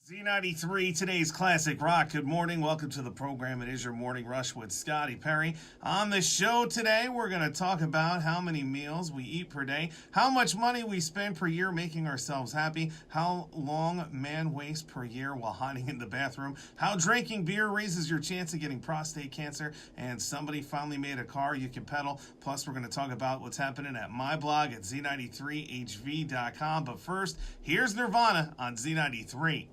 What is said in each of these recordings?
Z93, today's classic rock. Good morning. Welcome to the program. It is your morning rush with Scotty Perry. On the show today, we're going to talk about how many meals we eat per day, how much money we spend per year making ourselves happy, how long man wastes per year while hiding in the bathroom, how drinking beer raises your chance of getting prostate cancer, and somebody finally made a car you can pedal. Plus, we're going to talk about what's happening at my blog at z93hv.com. But first, here's Nirvana on Z93.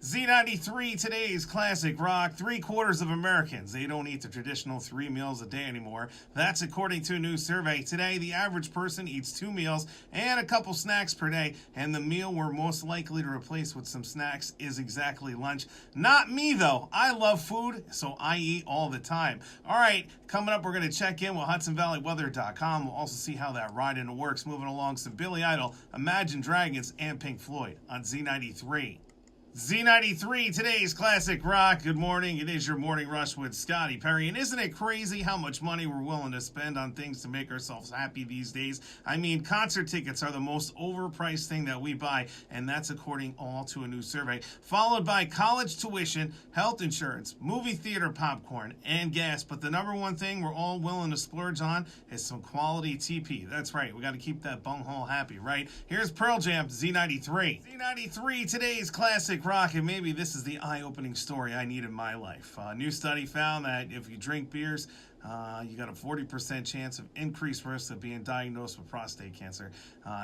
Z93, today's classic rock. 3/4 of Americans, they don't eat the traditional 3 meals a day anymore. That's according to a new survey. Today, the average person eats 2 meals and a couple snacks per day, and the meal we're most likely to replace with some snacks is exactly lunch. Not me, though. I love food, so I eat all the time. All right, coming up, we're going to check in with HudsonValleyWeather.com. We'll also see how that ride-in works. Moving along, some Billy Idol, Imagine Dragons, and Pink Floyd on Z93. Z93, today's classic rock. Good morning. It is your morning rush with Scotty Perry. And isn't it crazy how much money we're willing to spend on things to make ourselves happy these days? I mean, concert tickets are the most overpriced thing that we buy, and that's according all to a new survey. Followed by college tuition, health insurance, movie theater popcorn, and gas. But the number one thing we're all willing to splurge on is some quality TP. That's right. We got to keep that bunghole happy, right? Here's Pearl Jam, Z93. Z93, today's classic rock, and maybe this is the eye-opening story I need in my life. A new study found that if you drink beers, you got a 40% chance of increased risk of being diagnosed with prostate cancer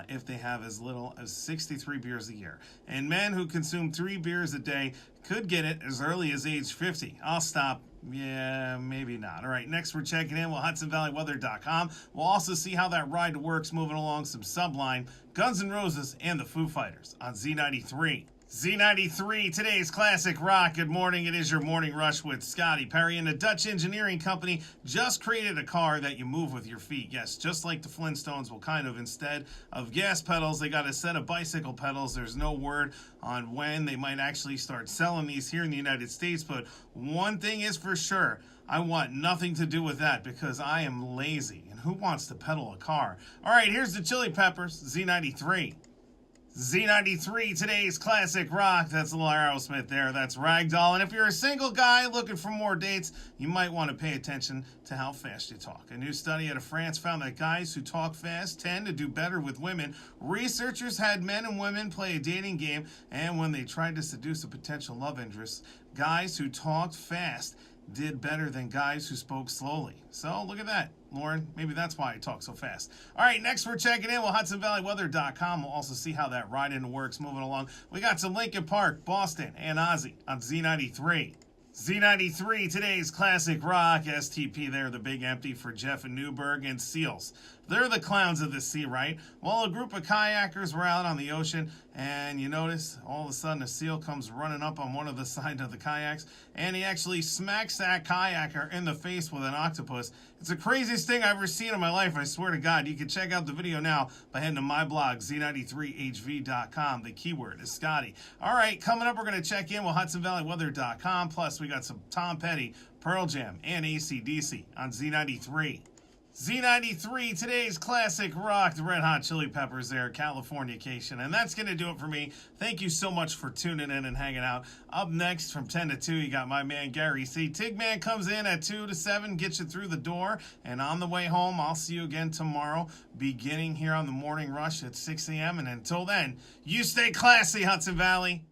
if they have as little as 63 beers a year. And men who consume 3 beers a day could get it as early as age 50. I'll stop. Yeah, maybe not. All right, next we're checking in with HudsonValleyWeather.com. We'll also see how that ride works, moving along some Sublime, Guns N' Roses, and the Foo Fighters on Z93. Z93, today's classic rock. Good morning. It is your morning rush with Scotty Perry. And a Dutch engineering company just created a car that you move with your feet. Yes, just like the Flintstones. Well, kind of. Instead of gas pedals, they got a set of bicycle pedals. There's no word on when they might actually start selling these here in the United States. But one thing is for sure, I want nothing to do with that because I am lazy. And who wants to pedal a car? All right, here's the Chili Peppers, Z93. Z93, today's classic rock. That's a little Aerosmith there. That's Ragdoll. And if you're a single guy looking for more dates, you might want to pay attention to how fast you talk. A new study out of France found that guys who talk fast tend to do better with women. Researchers had men and women play a dating game, and when they tried to seduce a potential love interest, guys who talked fast did better than guys who spoke slowly. So look at that, Lauren. Maybe that's why I talk so fast. All right, next we're checking in with HudsonValleyWeather.com. We'll also see how that ride-in works. Moving along, we got some Linkin Park, Boston, and Ozzy on Z93. Z93, today's classic rock. STP there, the Big Empty for Jeff and Newberg, and Seals. They're the clowns of the sea, right? Well, a group of kayakers were out on the ocean, and you notice all of a sudden a seal comes running up on one of the sides of the kayaks, and he actually smacks that kayaker in the face with an octopus. It's the craziest thing I've ever seen in my life, I swear to God. You can check out the video now by heading to my blog, z93hv.com. The keyword is Scotty. All right, coming up, we're going to check in with HudsonValleyWeather.com. Plus, we got some Tom Petty, Pearl Jam, and AC/DC on Z93. Z93, today's classic rock, the Red Hot Chili Peppers there, Californication. And that's going to do it for me. Thank you so much for tuning in and hanging out. Up next from 10 to 2, you got my man Gary C. Tigman comes in at 2 to 7, gets you through the door. And on the way home, I'll see you again tomorrow, beginning here on the Morning Rush at 6 a.m. And until then, you stay classy, Hudson Valley.